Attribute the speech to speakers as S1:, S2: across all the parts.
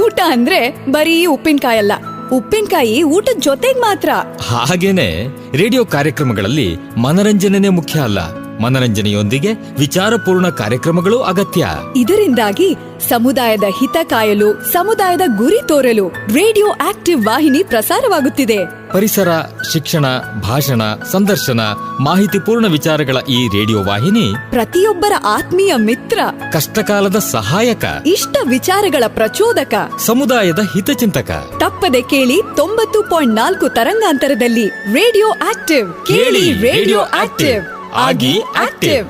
S1: ಊಟ ಅಂದ್ರೆ ಬರೀ ಉಪ್ಪಿನಕಾಯಿ ಅಲ್ಲ, ಉಪ್ಪಿನಕಾಯಿ ಊಟದ ಜೊತೆಗ್ ಮಾತ್ರ.
S2: ಹಾಗೇನೆ ರೇಡಿಯೋ ಕಾರ್ಯಕ್ರಮಗಳಲ್ಲಿ ಮನರಂಜನೆ ಮುಖ್ಯ ಅಲ್ಲ, ಮನರಂಜನೆಯೊಂದಿಗೆ ವಿಚಾರಪೂರ್ಣ ಕಾರ್ಯಕ್ರಮಗಳು ಅಗತ್ಯ.
S1: ಇದರಿಂದಾಗಿ ಸಮುದಾಯದ ಹಿತ ಕಾಯಲು, ಸಮುದಾಯದ ಗುರಿ ತೋರಲು ರೇಡಿಯೋ ಆಕ್ಟಿವ್ ವಾಹಿನಿ ಪ್ರಸಾರವಾಗುತ್ತಿದೆ.
S2: ಪರಿಸರ, ಶಿಕ್ಷಣ, ಭಾಷಣ, ಸಂದರ್ಶನ, ಮಾಹಿತಿಪೂರ್ಣ ವಿಚಾರಗಳ ಈ ರೇಡಿಯೋ ವಾಹಿನಿ
S1: ಪ್ರತಿಯೊಬ್ಬರ ಆತ್ಮೀಯ ಮಿತ್ರ,
S2: ಕಷ್ಟಕಾಲದ ಸಹಾಯಕ,
S1: ಇಷ್ಟ ವಿಚಾರಗಳ ಪ್ರಚೋದಕ,
S2: ಸಮುದಾಯದ ಹಿತಚಿಂತಕ.
S1: ತಪ್ಪದೆ ಕೇಳಿ 90.4 ತರಂಗಾಂತರದಲ್ಲಿ ರೇಡಿಯೋ ಆಕ್ಟಿವ್. ಕೇಳಿ ರೇಡಿಯೋ ಆಕ್ಟಿವ್, ಆಗಿ ಆಕ್ಟಿವ್.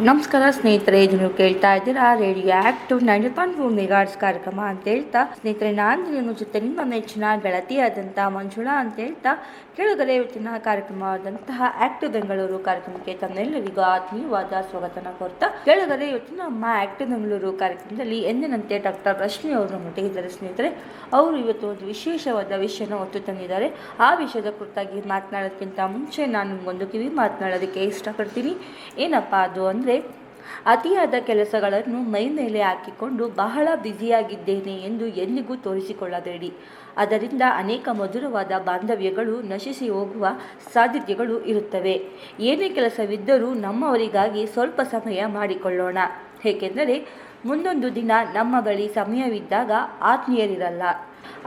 S3: ನಮಸ್ಕಾರ ಸ್ನೇಹಿತರೆ, ಇದು ನೀವು ಕೇಳ್ತಾ ಇದ್ದೀರಾ ರೇಡಿಯೋ ಆಕ್ಟಿವ್ 90.4 ಮೆಗಾಹರ್ಟ್ಜ್ ಕಾರ್ಯಕ್ರಮ ಅಂತ ಹೇಳ್ತಾ, ಸ್ನೇಹಿತರೆ ನಾನು ನಿಮ್ಮ ಜೊತೆ ನಿಮ್ಮ ಮೆಚ್ಚಿನ ಗೆಳತಿಯಾದಂಥ ಮಂಜುಳಾ ಅಂತ ಹೇಳ್ತಾ, ಕೆಳಗಡೆ ಇವತ್ತಿನ ಕಾರ್ಯಕ್ರಮವಾದಂತಹ ಆಕ್ಟಿವ್ ಬೆಂಗಳೂರು ಕಾರ್ಯಕ್ರಮಕ್ಕೆ ತಮ್ಮೆಲ್ಲರಿಗೂ ಆತ್ಮೀಯವಾದ ಸ್ವಾಗತನ ಕೋರ್ತಾ, ಕೆಳಗಡೆ ಇವತ್ತಿನ ನಮ್ಮ ಆಕ್ಟಿವ್ ಬೆಂಗಳೂರು ಕಾರ್ಯಕ್ರಮದಲ್ಲಿ ಎಂದಿನಂತೆ ಡಾಕ್ಟರ್ ರಶ್ಮಿ ಅವರು ನಮ್ಮೊಟ್ಟಿಗಿದ್ದಾರೆ. ಸ್ನೇಹಿತರೆ, ಅವರು ಇವತ್ತು ಒಂದು ವಿಶೇಷವಾದ ವಿಷಯನ ಹೊತ್ತು ತಂದಿದ್ದಾರೆ. ಆ ವಿಷಯದ ಕುರಿತಾಗಿ ಮಾತನಾಡೋದಕ್ಕಿಂತ ಮುಂಚೆ ನಾನು ನಿಮಗೊಂದು ಕಿವಿ ಮಾತನಾಡೋದಕ್ಕೆ ಇಷ್ಟಪಡ್ತೀನಿ. ಏನಪ್ಪ ಅದು ಅಂದರೆ, ಅತಿಯಾದ ಕೆಲಸಗಳನ್ನು ಮೈ ಮೇಲೆ ಹಾಕಿಕೊಂಡು ಬಹಳ ಬ್ಯುಸಿಯಾಗಿದ್ದೇನೆ ಎಂದು ಎಂದಿಗೂ ತೋರಿಸಿಕೊಳ್ಳಬೇಡಿ. ಅದರಿಂದ ಅನೇಕ ಮಧುರವಾದ ಬಾಂಧವ್ಯಗಳು ನಶಿಸಿ ಹೋಗುವ ಸಾಧ್ಯತೆಗಳು ಇರುತ್ತವೆ. ಏನೇ ಕೆಲಸವಿದ್ದರೂ ನಮ್ಮವರಿಗಾಗಿ ಸ್ವಲ್ಪ ಸಮಯ ಮಾಡಿಕೊಳ್ಳೋಣ. ಏಕೆಂದರೆ ಮುಂದೊಂದು ದಿನ ನಮ್ಮ ಬಳಿ ಸಮಯವಿದ್ದಾಗ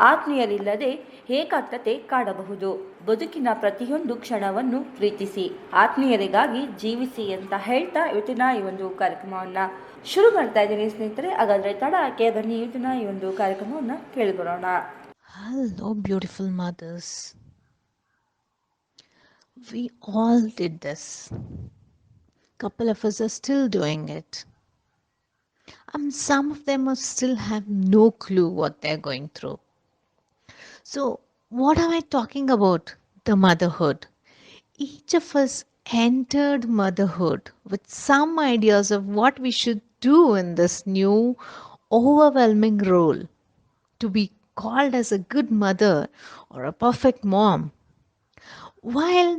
S3: ಆತ್ಮೀಯರಿಲ್ಲದೆ ಏಕಾಂತತೆ ಕಾಡಬಹುದು. ಬದುಕಿನ ಪ್ರತಿಯೊಂದು ಕ್ಷಣವನ್ನು ಪ್ರೀತಿಸಿ, ಆತ್ಮೀಯರಿಗಾಗಿ ಜೀವಿಸಿ ಅಂತ ಹೇಳ್ತಾ ಇವತ್ತಿನ ಈ ಒಂದು ಕಾರ್ಯಕ್ರಮವನ್ನು ಶುರು ಮಾಡ್ತಾ ಇದ್ದೀನಿ. ಸ್ನೇಹಿತರೆ, ಹಾಗಾದರೆ ತಡ ಹಾಕಿ ಬನ್ನಿ ಇವತ್ತಿನ ಈ ಒಂದು ಕಾರ್ಯಕ್ರಮವನ್ನು ಕೇಳಿಬರೋಣ.
S4: Hello, beautiful mothers. We all did this. Couple of us are still doing it. Some of them still have no clue what they're going through. So, what am I talking about? The motherhood. Each of us entered motherhood with some ideas of what we should do in this new, overwhelming role to be called as a good mother or a perfect mom. While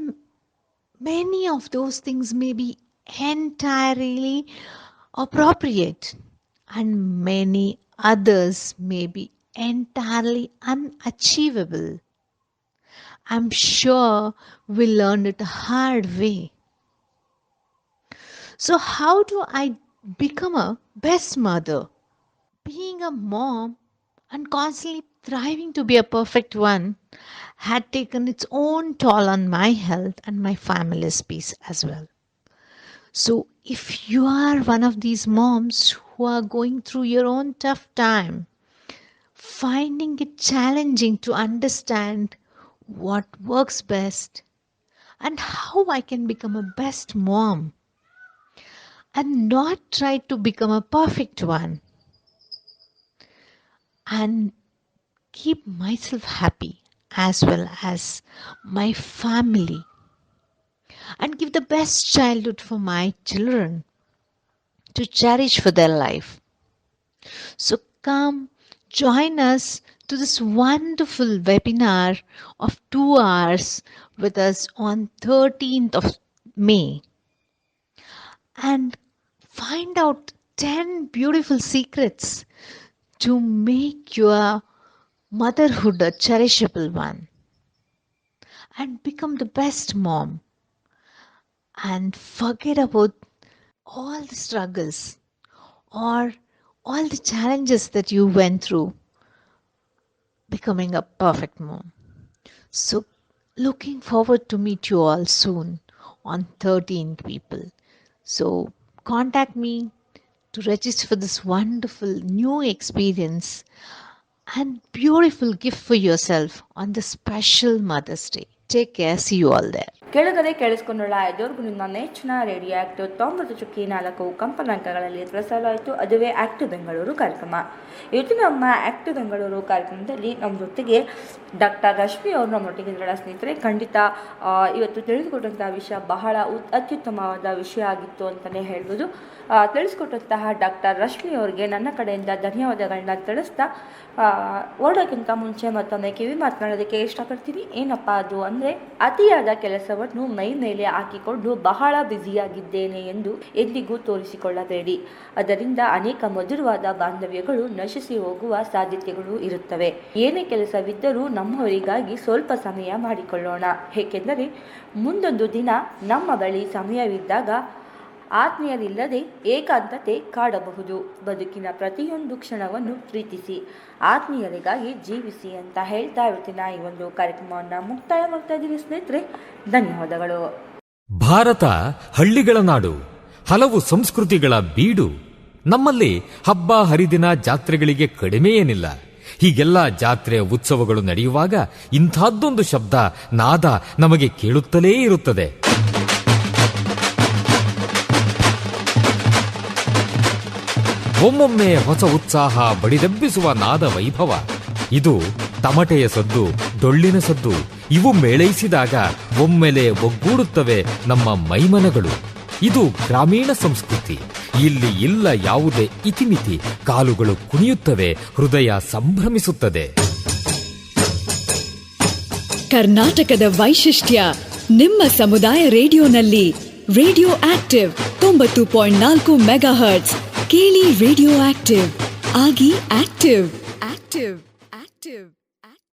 S4: many of those things may be entirely appropriate and many others may be entirely unachievable, I'm sure we learned it a hard way. So how do I become a best mother? Being a mom and constantly thriving to be a perfect one had taken its own toll on my health and my family's peace as well. So if you are one of these moms who are going through your own tough time, finding it challenging to understand what works best and how I can become a best mom and not try to become a perfect one and keep myself happy as well as my family and give the best childhood for my children to cherish for their life. So come join us to this wonderful webinar of 2 hours with us on 13th of May and find out 10 beautiful secrets to make your motherhood a cherishable one and become the best mom and forget about all the struggles or all the challenges that you went through becoming a perfect mom. So looking forward to meet you all soon on 13th, people. So contact me to register for this wonderful new experience and beautiful gift for yourself on this special Mother's Day. Take care. See you all there.
S3: ಕೆಳಗಡೆ ಕೇಳಿಸ್ಕೊಂಡೋಳ ಇದುವರೆಗೂ ನಿಮ್ಮ ನೆಚ್ಚಿನ radio active 90.4 ಕಂಪನಾಂಕಗಳಲ್ಲಿ ಪ್ರಸಾರವಾಯಿತು. ಅದುವೇ active Bengaluru ಕಾರ್ಯಕ್ರಮ. ಇವತ್ತಿನ ನಮ್ಮ active Bengaluru ಕಾರ್ಯಕ್ರಮದಲ್ಲಿ ನಮ್ಮ ಜೊತೆಗೆ ಡಾಕ್ಟರ್ ರಶ್ಮಿ ಅವರು ನಮ್ಮೊಟ್ಟಿಗೆ ಇದ್ರಲ್ಲ ಸ್ನೇಹಿತರೆ. ಖಂಡಿತ ಇವತ್ತು ತಿಳಿದುಕೊಟ್ಟಂಥ ವಿಷಯ ಬಹಳ ಅತ್ಯುತ್ತಮವಾದ ವಿಷಯ ಆಗಿತ್ತು ಅಂತಲೇ ಹೇಳ್ಬೋದು. ತಿಳಿಸ್ಕೊಟ್ಟಂತಹ ಡಾಕ್ಟರ್ ರಶ್ಮಿ ಅವರಿಗೆ ನನ್ನ ಕಡೆಯಿಂದ ಧನ್ಯವಾದಗಳನ್ನ ತಿಳಿಸ್ತಾ ಓಡೋಕ್ಕಿಂತ ಮುಂಚೆ ಮತ್ತೊಮ್ಮೆ ಕಿವಿ ಮಾತನಾಡೋದಕ್ಕೆ ಇಷ್ಟಪಡ್ತೀನಿ. ಏನಪ್ಪ ಅದು ಅಂದರೆ, ಅತಿಯಾದ ಕೆಲಸ ಕೆಲಸವನ್ನು ಮೈ ಮೇಲೆ ಹಾಕಿಕೊಂಡು ಬಹಳ ಬ್ಯುಸಿಯಾಗಿದ್ದೇನೆ ಎಂದು ಎಂದಿಗೂ ತೋರಿಸಿಕೊಳ್ಳಬೇಡಿ. ಅದರಿಂದ ಅನೇಕ ಮಧುರವಾದ ಬಾಂಧವ್ಯಗಳು ನಶಿಸಿ ಹೋಗುವ ಸಾಧ್ಯತೆಗಳು ಇರುತ್ತವೆ. ಏನೇ ಕೆಲಸವಿದ್ದರೂ ನಮ್ಮವರಿಗಾಗಿ ಸ್ವಲ್ಪ ಸಮಯ ಮಾಡಿಕೊಳ್ಳೋಣ. ಏಕೆಂದರೆ ಮುಂದೊಂದು ದಿನ ನಮ್ಮ ಬಳಿ ಸಮಯವಿದ್ದಾಗ ಆತ್ಮೀಯರಿಲ್ಲದೆ ಏಕಾಂತತೆ ಕಾಡಬಹುದು. ಬದುಕಿನ ಪ್ರತಿಯೊಂದು ಕ್ಷಣವನ್ನು ಪ್ರೀತಿಸಿ, ಆತ್ಮೀಯರಿಗಾಗಿ ಜೀವಿಸಿ ಅಂತ ಹೇಳ್ತಾ ಇವತ್ತಿನ ಈ ಒಂದು ಕಾರ್ಯಕ್ರಮವನ್ನು ಮುಕ್ತಾಯ ಮಾಡ್ತಾ ಇದ್ದೀವಿ ಸ್ನೇಹಿತರೆ. ಧನ್ಯವಾದಗಳು.
S2: ಭಾರತ ಹಳ್ಳಿಗಳ ನಾಡು, ಹಲವು ಸಂಸ್ಕೃತಿಗಳ ಬೀಡು. ನಮ್ಮಲ್ಲಿ ಹಬ್ಬ ಹರಿದಿನ ಜಾತ್ರೆಗಳಿಗೆ ಕಡಿಮೆ ಏನಿಲ್ಲ. ಹೀಗೆಲ್ಲ ಜಾತ್ರೆ ಉತ್ಸವಗಳು ನಡೆಯುವಾಗ ಇಂಥದ್ದೊಂದು ಶಬ್ದ ನಾದ ನಮಗೆ ಕೇಳುತ್ತಲೇ ಇರುತ್ತದೆ. ಒಮ್ಮೊಮ್ಮೆ ಹೊಸ ಉತ್ಸಾಹ ಬಡಿದೆಬ್ಬಿಸುವ ನಾದ ವೈಭವ. ಇದು ತಮಟೆಯ ಸದ್ದು, ಡೊಳ್ಳಿನ ಸದ್ದು. ಇವು ಮೇಳೈಸಿದಾಗ ಒಮ್ಮೆಲೆ ಒಗ್ಗೂಡುತ್ತವೆ ನಮ್ಮ ಮೈಮನಗಳು. ಇದು ಗ್ರಾಮೀಣ ಸಂಸ್ಕೃತಿ. ಇಲ್ಲಿ ಇಲ್ಲ ಯಾವುದೇ ಇತಿಮಿತಿ. ಕಾಲುಗಳು ಕುಣಿಯುತ್ತವೆ, ಹೃದಯ ಸಂಭ್ರಮಿಸುತ್ತದೆ.
S1: ಕರ್ನಾಟಕದ ವೈಶಿಷ್ಟ್ಯ ನಿಮ್ಮ ಸಮುದಾಯ ರೇಡಿಯೋನಲ್ಲಿ. Radio active 90.4 megahertz. ಕೇಳಿ ರೇಡಿಯೋ ಆಕ್ಟಿವ್. ಆಗಿ ಆಕ್ಟಿವ್.